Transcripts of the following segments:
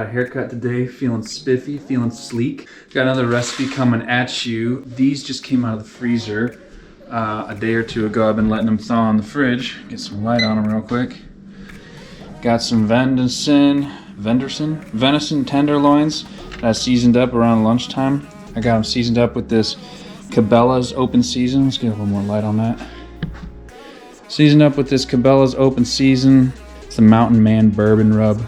Got a haircut today, feeling spiffy, feeling sleek. Got another recipe coming at you. These just came out of the freezer a day or two ago. I've been letting them thaw in the fridge. Get some light on them real quick. Got some venison tenderloins that I seasoned up around lunchtime. I got them seasoned up with this Cabela's Open Season. Let's get a little more light on that. Seasoned up with this Cabela's Open Season. It's the Mountain Man Bourbon Rub.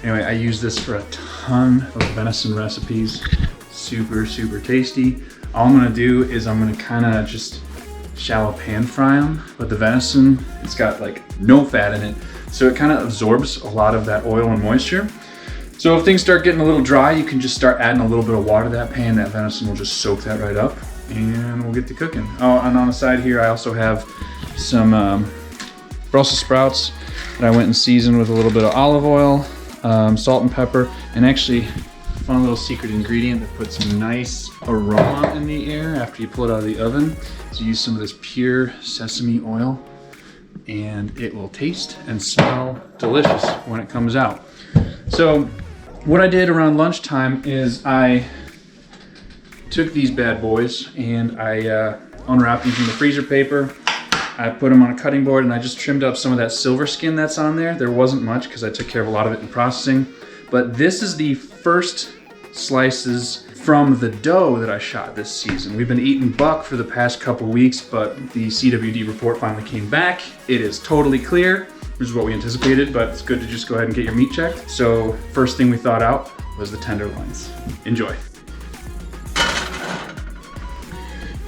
Anyway, I use this for a ton of venison recipes. Super, super tasty. All I'm gonna do is I'm gonna kinda just shallow pan fry them. But the venison, it's got like no fat in it. So it kind of absorbs a lot of that oil and moisture. So if things start getting a little dry, you can just start adding a little bit of water to that pan. That venison will just soak that right up and we'll get to cooking. Oh, and on the side here, I also have some Brussels sprouts that I went and seasoned with a little bit of olive oil, salt and pepper, and actually fun little secret ingredient that puts some nice aroma in the air after you pull it out of the oven. So use some of this pure sesame oil and it will taste and smell delicious when it comes out. So what I did around lunchtime is I took these bad boys and I unwrapped them from the freezer paper. I put them on a cutting board and I just trimmed up some of that silver skin that's on there. There wasn't much because I took care of a lot of it in processing. But this is the first slices from the doe that I shot this season. We've been eating buck for the past couple weeks, but the CWD report finally came back. It is totally clear, which is what we anticipated, but it's good to just go ahead and get your meat checked. So first thing we thought out was the tenderloins. Enjoy.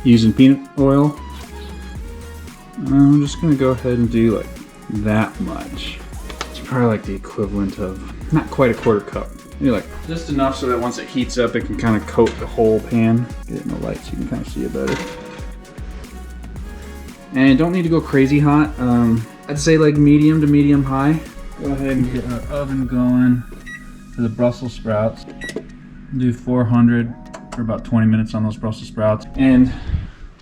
Using peanut oil. I'm just gonna go ahead and do like that much. It's probably like the equivalent of, not quite a quarter cup. Maybe like just enough so that once it heats up, it can kind of coat the whole pan. Get it in the light so you can kind of see it better. And you don't need to go crazy hot. I'd say like medium to medium high. Go ahead and get our oven going for the Brussels sprouts. Do 400 for about 20 minutes on those Brussels sprouts. And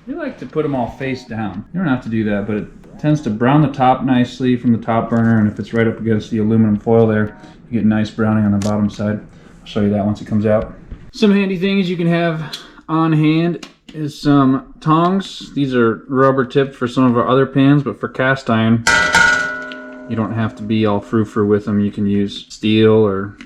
we like to put them all face down. You don't have to do that, but it tends to brown the top nicely from the top burner, and if it's right up against the aluminum foil there, you get nice browning on the bottom side. I'll show you that once it comes out. Some handy things you can have on hand is some tongs. These are rubber tipped for some of our other pans, but for cast iron, you don't have to be all frou-frou with them. You can use steel or,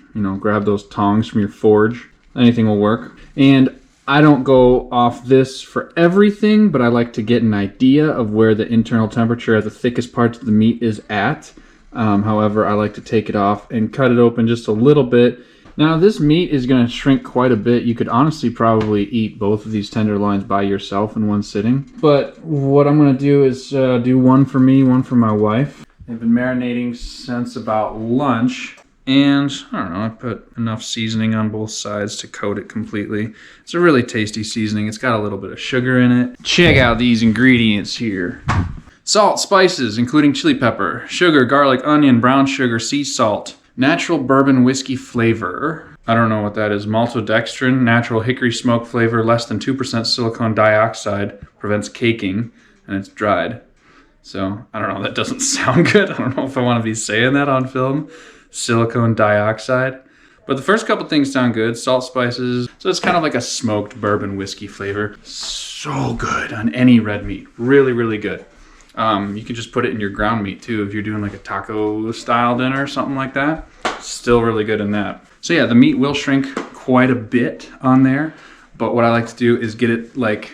grab those tongs from your forge. Anything will work. And I don't go off this for everything, but I like to get an idea of where the internal temperature at the thickest parts of the meat is at. However, I like to take it off and cut it open just a little bit. Now, this meat is going to shrink quite a bit. You could honestly probably eat both of these tenderloins by yourself in one sitting. But what I'm going to do is do one for me, one for my wife. They've been marinating since about lunch. And I don't know, I put enough seasoning on both sides to coat it completely. It's a really tasty seasoning. It's got a little bit of sugar in it. Check out these ingredients here. Salt, spices, including chili pepper, sugar, garlic, onion, brown sugar, sea salt, natural bourbon whiskey flavor. I don't know what that is. Maltodextrin, natural hickory smoke flavor, less than 2% silicone dioxide, prevents caking, and it's dried. So, I don't know, that doesn't sound good. I don't know if I want to be saying that on film. Silicone dioxide. But the first couple things sound good. Salt, spices. So it's kind of like a smoked bourbon whiskey flavor. So good on any red meat. Really, really good. You can just put it in your ground meat too if you're doing like a taco style dinner or something like that. Still really good in that. So yeah, the meat will shrink quite a bit on there. But what I like to do is get it like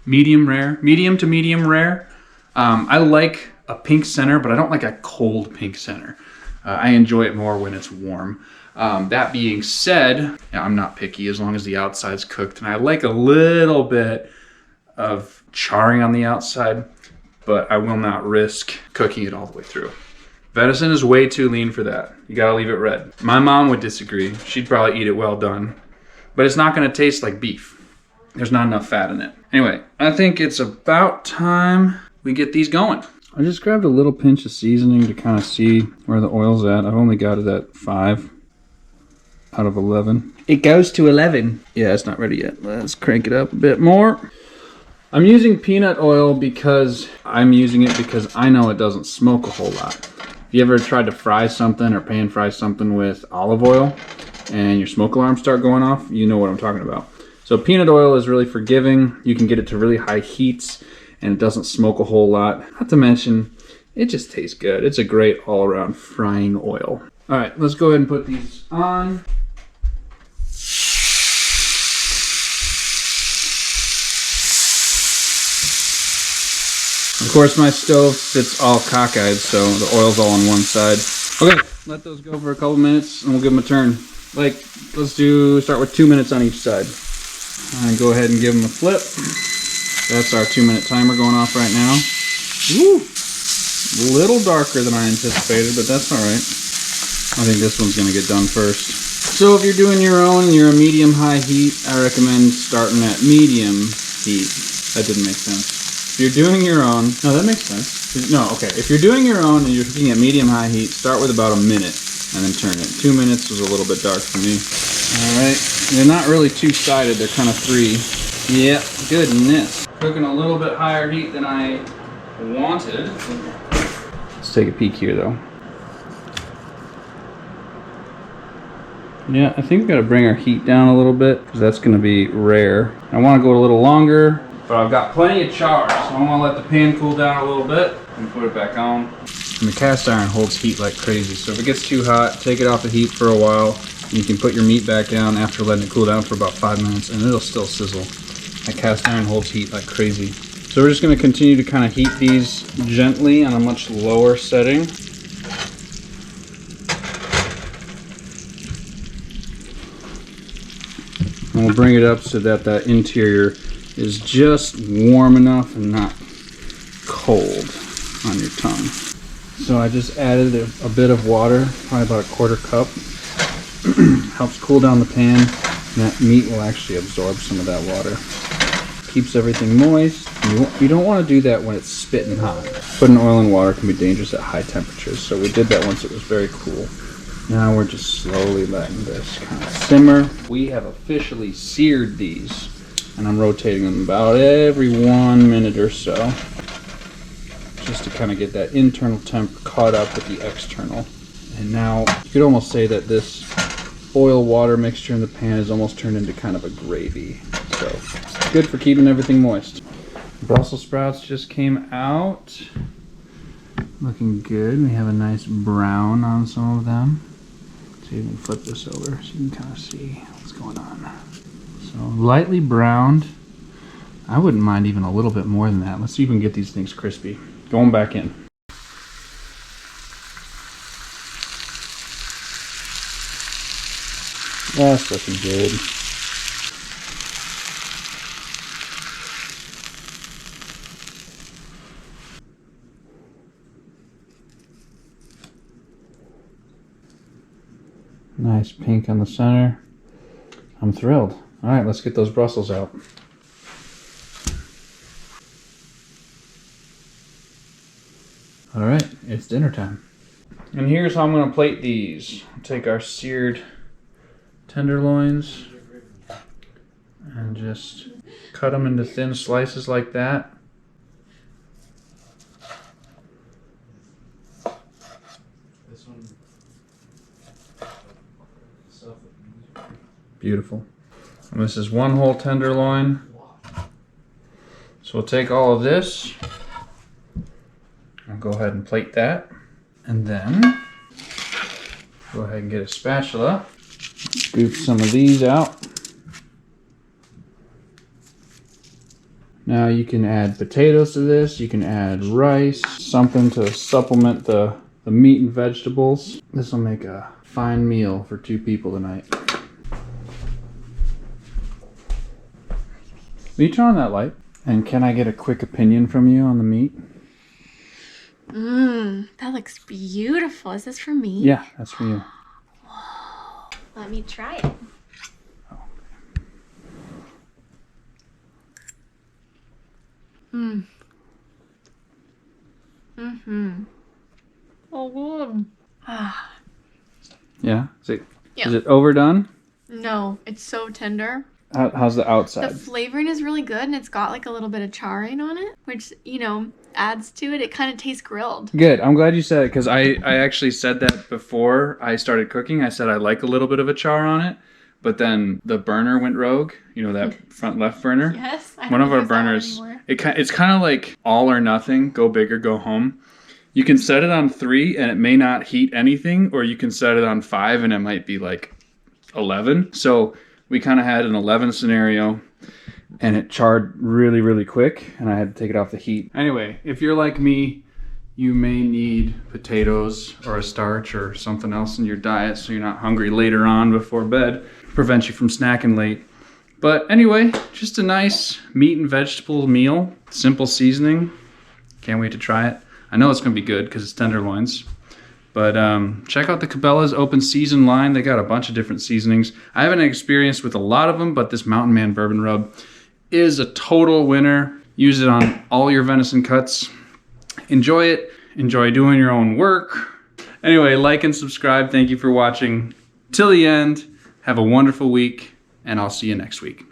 medium to medium rare. I like a pink center, but I don't like a cold pink center. I enjoy it more when it's warm. That being said, I'm not picky as long as the outside's cooked. And I like a little bit of charring on the outside, but I will not risk cooking it all the way through. Venison is way too lean for that. You gotta leave it red. My mom would disagree. She'd probably eat it well done, but it's not gonna taste like beef. There's not enough fat in it. Anyway, I think it's about time we get these going. I just grabbed a little pinch of seasoning to kind of see where the oil's at. I've only got it at 5 out of 11. It goes to 11. Yeah, it's not ready yet. Let's crank it up a bit more. I'm using peanut oil because I know it doesn't smoke a whole lot. If you ever tried to fry something or pan fry something with olive oil, and your smoke alarms start going off, you know what I'm talking about. So peanut oil is really forgiving. You can get it to really high heats and it doesn't smoke a whole lot. Not to mention, it just tastes good. It's a great all-around frying oil. All right, let's go ahead and put these on. Of course, my stove sits all cockeyed, so the oil's all on one side. Okay, let those go for a couple minutes and we'll give them a turn. Like, let's start with 2 minutes on each side. And go ahead and give them a flip. That's our 2-minute timer going off right now. Woo! A little darker than I anticipated, but that's all right. I think this one's gonna get done first. So if you're doing your own and you're a medium-high heat, I recommend starting at medium heat. That didn't make sense. If you're doing your own, no, that makes sense. No, okay. If you're doing your own and you're cooking at medium-high heat, start with about a minute and then turn it. 2 minutes was a little bit dark for me. All right, they're not really two-sided, they're kind of three. Yeah, goodness. Cooking a little bit higher heat than I wanted. Let's take a peek here though. Yeah, I think we've got to bring our heat down a little bit because that's going to be rare. I want to go a little longer, but I've got plenty of char, so I want to let the pan cool down a little bit and put it back on. And the cast iron holds heat like crazy, so if it gets too hot, take it off the heat for a while. And you can put your meat back down after letting it cool down for about 5 minutes, and it'll still sizzle. That cast iron holds heat like crazy. So we're just going to continue to kind of heat these gently on a much lower setting. And we'll bring it up so that that interior is just warm enough and not cold on your tongue. So I just added a bit of water, probably about a 1/4 cup. Helps cool down the pan, and that meat will actually absorb some of that water. Keeps everything moist. You don't want to do that when it's spitting hot. Putting oil in water can be dangerous at high temperatures, so we did that once it was very cool. Now we're just slowly letting this kind of simmer. We have officially seared these, and I'm rotating them about every 1 minute or so, just to kind of get that internal temp caught up with the external. And now you could almost say that this oil water mixture in the pan is almost turned into kind of a gravy. So it's good for keeping everything moist. Brussels sprouts just came out. Looking good. We have a nice brown on some of them. So you can flip this over so you can kind of see what's going on. So lightly browned. I wouldn't mind even a little bit more than that. Let's see if we can get these things crispy. Going back in. That's looking good. Nice pink on the center. I'm thrilled. All right, let's get those Brussels out. All right, it's dinner time. And here's how I'm going to plate these. Take our seared tenderloins and just cut them into thin slices like that. Beautiful. And this is one whole tenderloin. So we'll take all of this. I'll go ahead and plate that. And then go ahead and get a spatula. Scoop some of these out. Now you can add potatoes to this. You can add rice, something to supplement the meat and vegetables. This will make a fine meal for 2 people tonight. Will you turn on that light? And can I get a quick opinion from you on the meat? That looks beautiful. Is this for me? Yeah, that's for you. Whoa. Let me try it. Oh, good. Yeah? Is it overdone? No, it's so tender. How's the outside? The flavoring is really good, and it's got like a little bit of charring on it, which, you know, adds to it. It kind of tastes grilled. Good. I'm glad you said it, because I actually said that before I started cooking. I said I like a little bit of a char on it, but then the burner went rogue. You know, that front left burner? Yes. One of our burners, it's kind of like all or nothing, go big or go home. You can set it on 3 and it may not heat anything, or you can set it on 5 and it might be like 11. So we kind of had an 11 scenario, and it charred really, really quick, and I had to take it off the heat. Anyway, if you're like me, you may need potatoes or a starch or something else in your diet so you're not hungry later on before bed. Prevents you from snacking late. But anyway, just a nice meat and vegetable meal. Simple seasoning. Can't wait to try it. I know it's going to be good because it's tenderloins. But check out the Cabela's open season line. They got a bunch of different seasonings. I haven't experienced with a lot of them, but this Mountain Man Bourbon Rub is a total winner. Use it on all your venison cuts. Enjoy it. Enjoy doing your own work. Anyway, like and subscribe. Thank you for watching till the end. Have a wonderful week, and I'll see you next week.